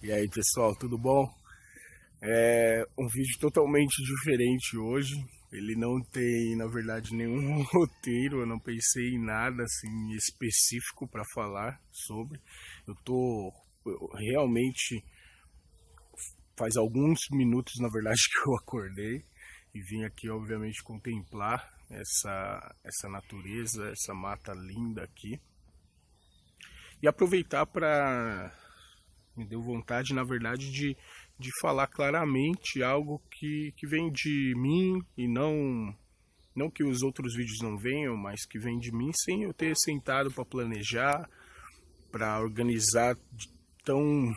E aí pessoal, tudo bom? É um vídeo totalmente diferente hoje. Ele não tem, na verdade, nenhum roteiro. Eu não pensei em nada assim específico para falar sobre. Realmente faz alguns minutos, na verdade, que eu acordei e vim aqui, obviamente, contemplar essa natureza, essa mata linda aqui e aproveitar para me deu vontade, na verdade, de falar claramente algo que vem de mim e não que os outros vídeos não venham, mas que vem de mim sem eu ter sentado para planejar, para organizar tão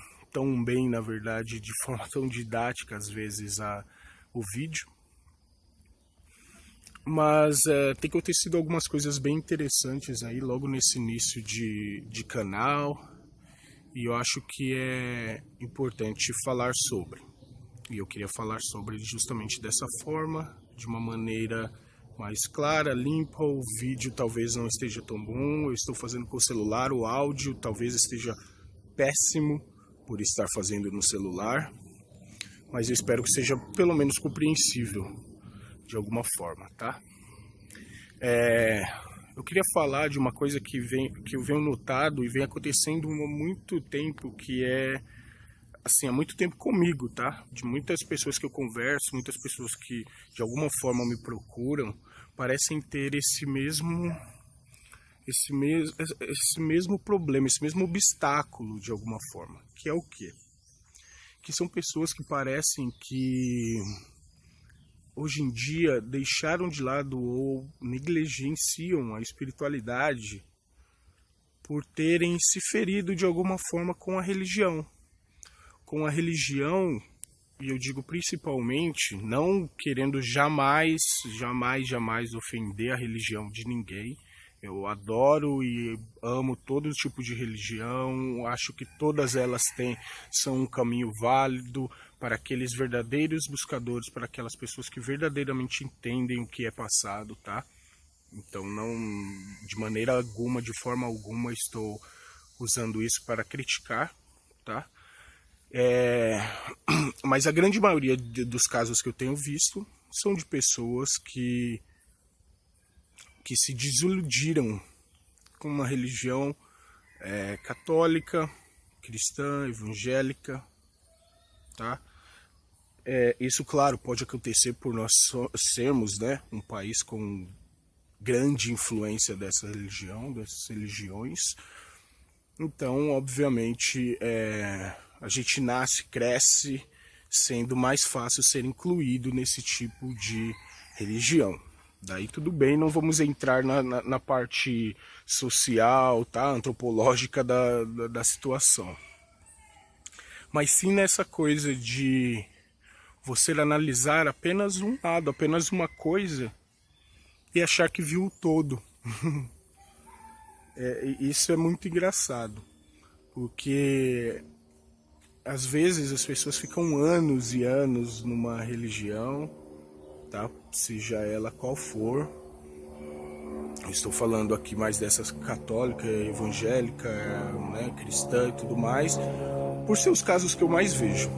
bem, na verdade, de forma tão didática, às vezes, o vídeo. Mas tem acontecido algumas coisas bem interessantes aí, logo nesse início de canal, e eu acho que é importante falar sobre. E eu queria falar sobre justamente dessa forma, de uma maneira mais clara, limpa. O vídeo talvez não esteja tão bom, eu estou fazendo com o celular, o áudio talvez esteja péssimo por estar fazendo no celular, mas eu espero que seja pelo menos compreensível de alguma forma, tá? Eu queria falar de uma coisa que eu venho notado e vem acontecendo há muito tempo, que é, assim, há muito tempo comigo, tá? De muitas pessoas que eu converso, muitas pessoas que de alguma forma me procuram, parecem ter esse mesmo problema, esse mesmo obstáculo de alguma forma, que é o quê? Que são pessoas que parecem que hoje em dia deixaram de lado ou negligenciam a espiritualidade por terem se ferido de alguma forma com a religião. Com a religião, e eu digo principalmente, não querendo jamais ofender a religião de ninguém. Eu adoro e amo todo tipo de religião, acho que todas elas são um caminho válido para aqueles verdadeiros buscadores, para aquelas pessoas que verdadeiramente entendem o que é passado, tá? Então não, de maneira alguma, de forma alguma, estou usando isso para criticar, tá? Mas a grande maioria dos casos que eu tenho visto são de pessoas que se desiludiram com uma religião católica, cristã, evangélica, tá? Isso, claro, pode acontecer por nós sermos, né, um país com grande influência dessa religião, dessas religiões. Então, obviamente, a gente nasce, cresce, sendo mais fácil ser incluído nesse tipo de religião. Daí tudo bem, não vamos entrar na parte social, tá, antropológica da situação. Mas sim nessa coisa de você analisar apenas um lado, apenas uma coisa, e achar que viu o todo. Isso é muito engraçado, porque às vezes as pessoas ficam anos e anos numa religião, tá? Seja ela qual for. Eu estou falando aqui mais dessas católica, evangélica, né, cristã e tudo mais, por ser os casos que eu mais vejo.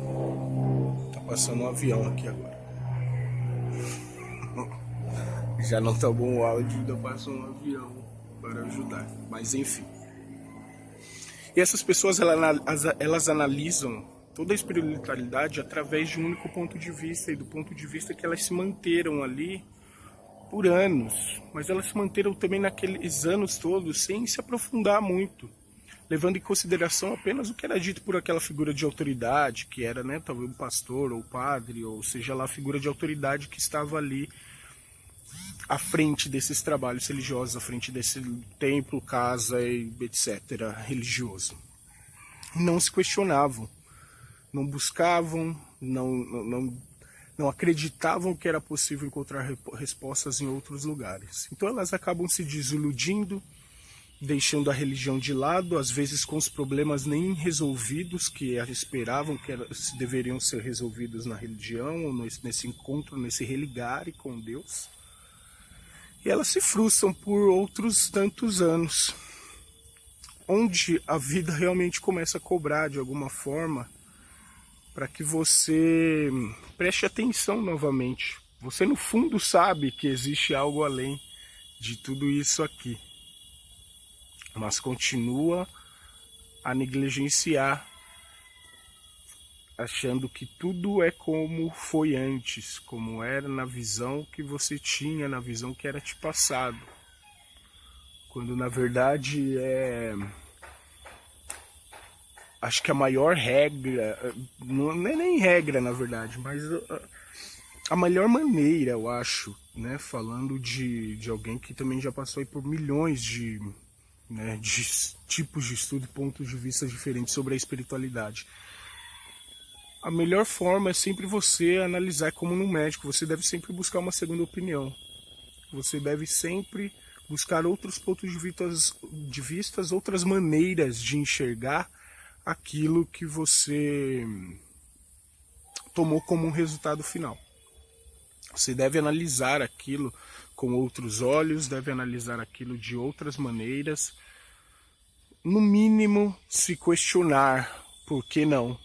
Tá passando um avião aqui agora. Já não tá bom o áudio, ainda passa um avião para ajudar, mas enfim. E essas pessoas, elas analisam toda a espiritualidade através de um único ponto de vista, e do ponto de vista que elas se manteram ali por anos, mas elas se manteram também naqueles anos todos sem se aprofundar muito, levando em consideração apenas o que era dito por aquela figura de autoridade, que era, né, talvez o pastor ou o padre, ou seja lá a figura de autoridade que estava ali à frente desses trabalhos religiosos, à frente desse templo, casa e etc. religioso. Não se questionavam, não buscavam, não acreditavam que era possível encontrar respostas em outros lugares. Então elas acabam se desiludindo, deixando a religião de lado, às vezes com os problemas nem resolvidos que esperavam que deveriam ser resolvidos na religião, ou nesse encontro, nesse religare com Deus. E elas se frustram por outros tantos anos, onde a vida realmente começa a cobrar de alguma forma para que você preste atenção novamente. Você no fundo sabe que existe algo além de tudo isso aqui, mas continua a negligenciar, achando que tudo é como foi antes, como era na visão que você tinha, na visão que era te passado. Quando na verdade acho que a maior regra, não é nem regra na verdade, mas a melhor maneira, eu acho, né, falando de alguém que também já passou aí por milhões de tipos de estudo e pontos de vista diferentes sobre a espiritualidade. A melhor forma é sempre você analisar, como no médico, você deve sempre buscar uma segunda opinião. Você deve sempre buscar outros pontos de vista, outras maneiras de enxergar aquilo que você tomou como um resultado final. Você deve analisar aquilo com outros olhos, deve analisar aquilo de outras maneiras. No mínimo, se questionar por que não.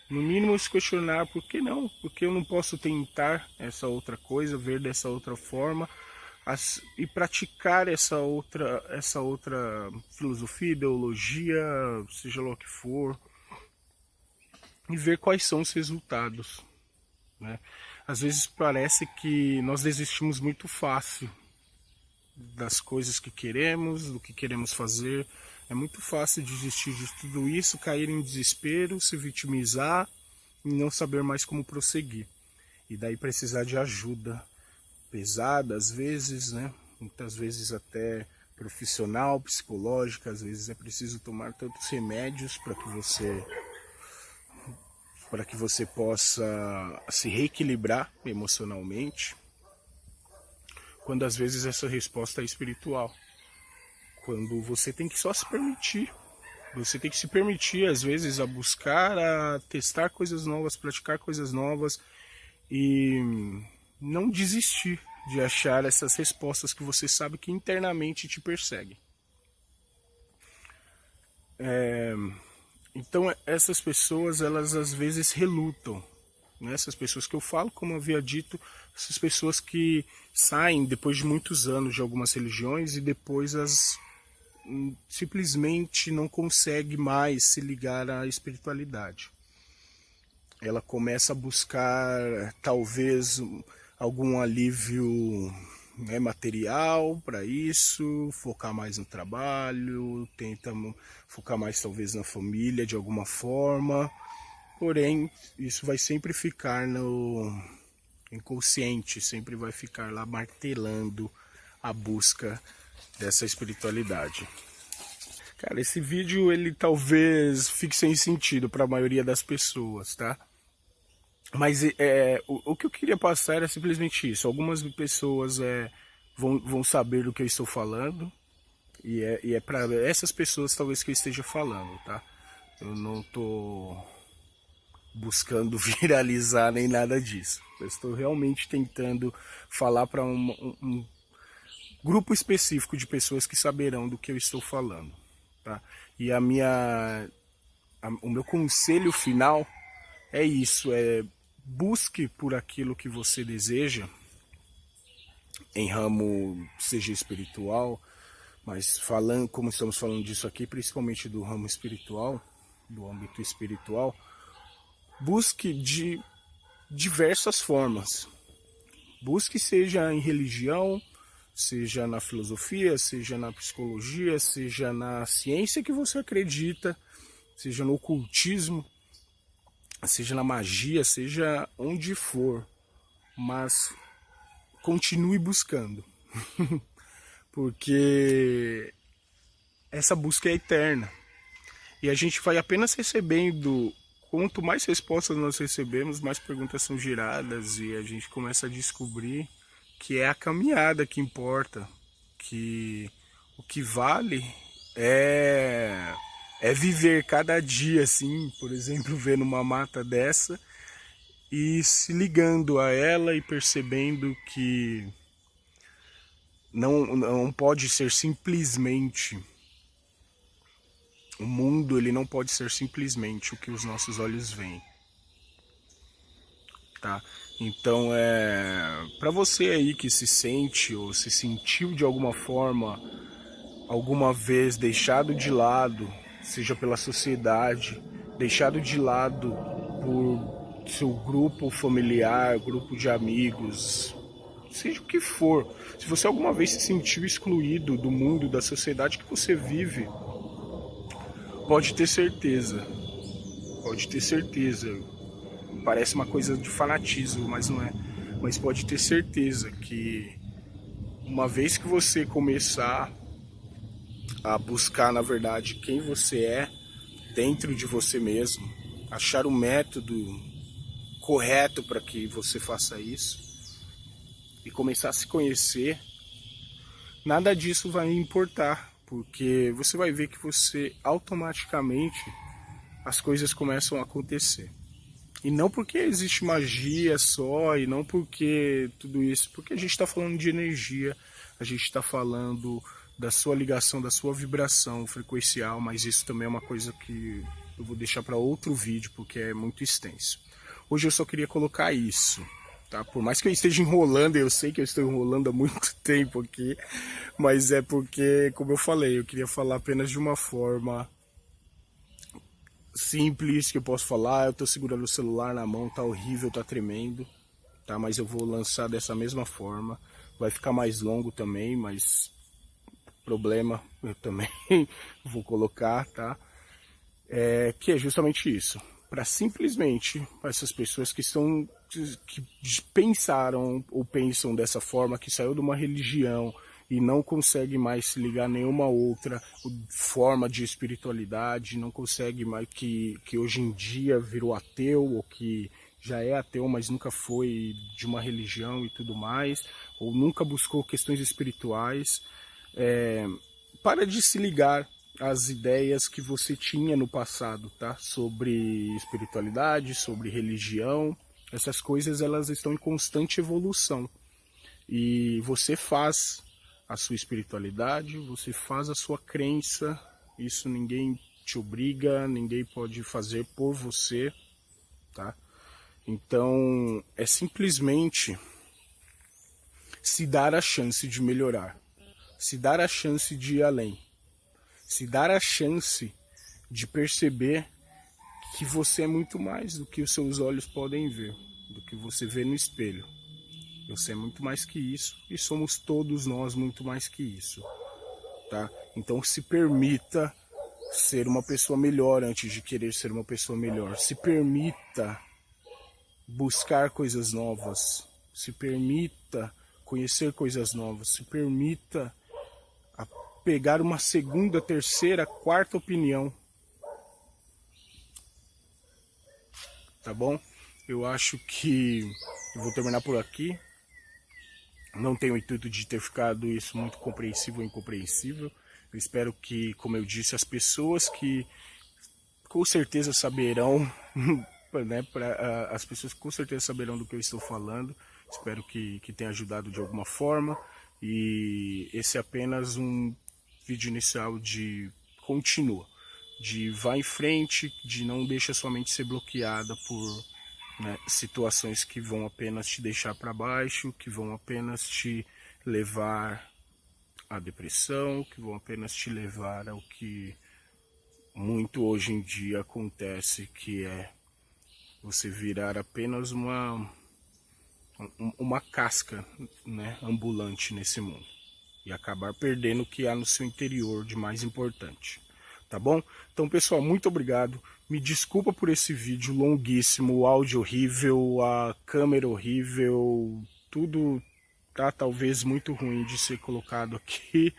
No mínimo, se questionar por que não. Porque eu não posso tentar essa outra coisa, ver dessa outra forma e praticar essa outra filosofia, ideologia, seja lá o que for, e ver quais são os resultados, né? Às vezes parece que nós desistimos muito fácil das coisas que queremos, do que queremos fazer. É muito fácil desistir de tudo isso, cair em desespero, se vitimizar e não saber mais como prosseguir. E daí precisar de ajuda pesada, às vezes, né? Muitas vezes até profissional, psicológica. Às vezes é preciso tomar tantos remédios para que você possa se reequilibrar emocionalmente, quando às vezes essa resposta é espiritual. Quando você tem que só se permitir. Você tem que se permitir, às vezes, a buscar, a testar coisas novas, praticar coisas novas e não desistir de achar essas respostas que você sabe que internamente te perseguem. Então, essas pessoas, elas às vezes relutam. Né? Essas pessoas que eu falo, como eu havia dito, essas pessoas que saem depois de muitos anos de algumas religiões e depois simplesmente não consegue mais se ligar à espiritualidade. Ela começa a buscar talvez algum alívio, né, material para isso, focar mais no trabalho, tenta focar mais talvez na família de alguma forma, porém isso vai sempre ficar no inconsciente, sempre vai ficar lá martelando a busca dessa espiritualidade. Cara, esse vídeo ele talvez fique sem sentido para a maioria das pessoas, tá? Mas o que eu queria passar era simplesmente isso. Algumas pessoas vão saber do que eu estou falando e é para essas pessoas talvez que eu esteja falando, tá? Eu não estou buscando viralizar nem nada disso. Eu estou realmente tentando falar para um grupo específico de pessoas que saberão do que eu estou falando, tá? E o meu conselho final é isso, busque por aquilo que você deseja, em ramo seja espiritual, mas como estamos falando disso aqui, principalmente do ramo espiritual, do âmbito espiritual, busque de diversas formas. Busque seja em religião, seja na filosofia, seja na psicologia, seja na ciência que você acredita, seja no ocultismo, seja na magia, seja onde for, mas continue buscando, porque essa busca é eterna e a gente vai apenas recebendo. Quanto mais respostas nós recebemos, mais perguntas são geradas e a gente começa a descobrir que é a caminhada que importa, que o que vale é viver cada dia, assim, por exemplo, vendo uma mata dessa e se ligando a ela e percebendo que não pode ser simplesmente, o mundo ele não pode ser simplesmente o que os nossos olhos veem. tá? Então, para você aí que se sente ou se sentiu de alguma forma, alguma vez deixado de lado, seja pela sociedade, deixado de lado por seu grupo familiar, grupo de amigos, seja o que for, se você alguma vez se sentiu excluído do mundo, da sociedade que você vive, pode ter certeza, parece uma coisa de fanatismo, mas não é. Mas pode ter certeza que uma vez que você começar a buscar, na verdade, quem você é dentro de você mesmo, achar o método correto para que você faça isso e começar a se conhecer, nada disso vai importar, porque você vai ver que você automaticamente as coisas começam a acontecer. E não porque existe magia só, e não porque tudo isso, porque a gente está falando de energia, a gente está falando da sua ligação, da sua vibração frequencial, mas isso também é uma coisa que eu vou deixar para outro vídeo, porque é muito extenso. Hoje eu só queria colocar isso, tá? Por mais que eu esteja enrolando, eu sei que eu estou enrolando há muito tempo aqui, mas é porque, como eu falei, eu queria falar apenas de uma forma simples que eu posso falar. Eu tô segurando o celular na mão, tá horrível, tá tremendo, tá? Mas eu vou lançar dessa mesma forma. Vai ficar mais longo também, mas problema, eu também vou colocar, tá? Que é justamente isso, para simplesmente essas pessoas que pensaram ou pensam dessa forma, que saiu de uma religião e não consegue mais se ligar a nenhuma outra forma de espiritualidade, não consegue mais, que hoje em dia virou ateu, ou que já é ateu, mas nunca foi de uma religião e tudo mais, ou nunca buscou questões espirituais. Para de se ligar às ideias que você tinha no passado, tá? Sobre espiritualidade, sobre religião. Essas coisas, elas estão em constante evolução. E você faz a sua espiritualidade, você faz a sua crença, isso ninguém te obriga, ninguém pode fazer por você, tá? Então, é simplesmente se dar a chance de melhorar, se dar a chance de ir além, se dar a chance de perceber que você é muito mais do que os seus olhos podem ver, do que você vê no espelho. Você é muito mais que isso, e somos todos nós muito mais que isso, tá? Então se permita ser uma pessoa melhor antes de querer ser uma pessoa melhor. Se permita buscar coisas novas, se permita conhecer coisas novas, se permita pegar uma segunda, terceira, quarta opinião, tá bom? Eu acho que eu vou terminar por aqui. Não tenho o intuito de ter ficado isso muito compreensível ou incompreensível. Eu espero que, como eu disse, as pessoas que com certeza saberão, né, as pessoas com certeza saberão do que eu estou falando. Espero que tenha ajudado de alguma forma. E esse é apenas um vídeo inicial de continua, de vá em frente, de não deixa sua mente ser bloqueada por, né, situações que vão apenas te deixar para baixo, que vão apenas te levar à depressão, que vão apenas te levar ao que muito hoje em dia acontece, que é você virar apenas uma casca, né, ambulante nesse mundo e acabar perdendo o que há no seu interior de mais importante. Tá bom? Então, pessoal, muito obrigado. Me desculpa por esse vídeo longuíssimo, o áudio horrível, a câmera horrível, tudo tá talvez muito ruim de ser colocado aqui,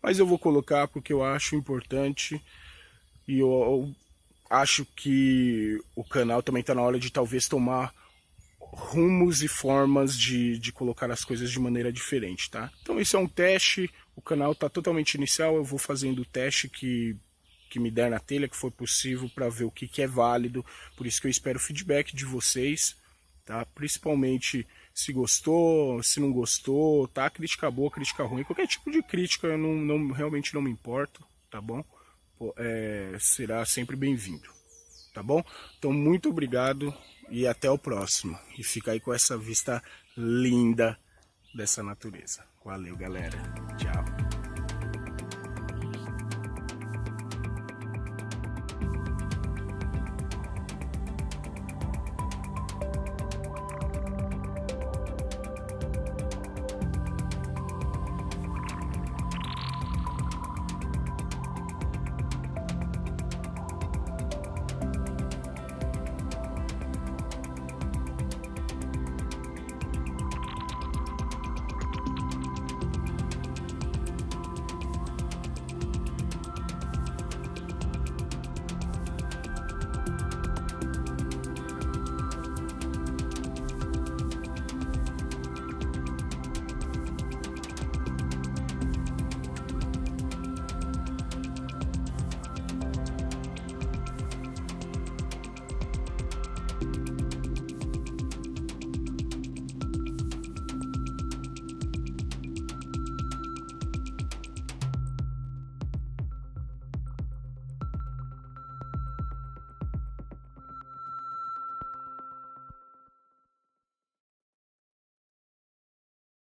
mas eu vou colocar porque eu acho importante e eu acho que o canal também está na hora de talvez tomar rumos e formas de colocar as coisas de maneira diferente, tá? Então esse é um teste, o canal está totalmente inicial, eu vou fazendo o teste que me der na telha, que for possível, para ver o que é válido. Por isso que eu espero o feedback de vocês, tá? Principalmente se gostou, se não gostou, tá? Crítica boa, crítica ruim, qualquer tipo de crítica eu realmente não me importo, tá bom? Será sempre bem-vindo, tá bom? Então, muito obrigado e até o próximo. E fica aí com essa vista linda dessa natureza. Valeu, galera. Tchau.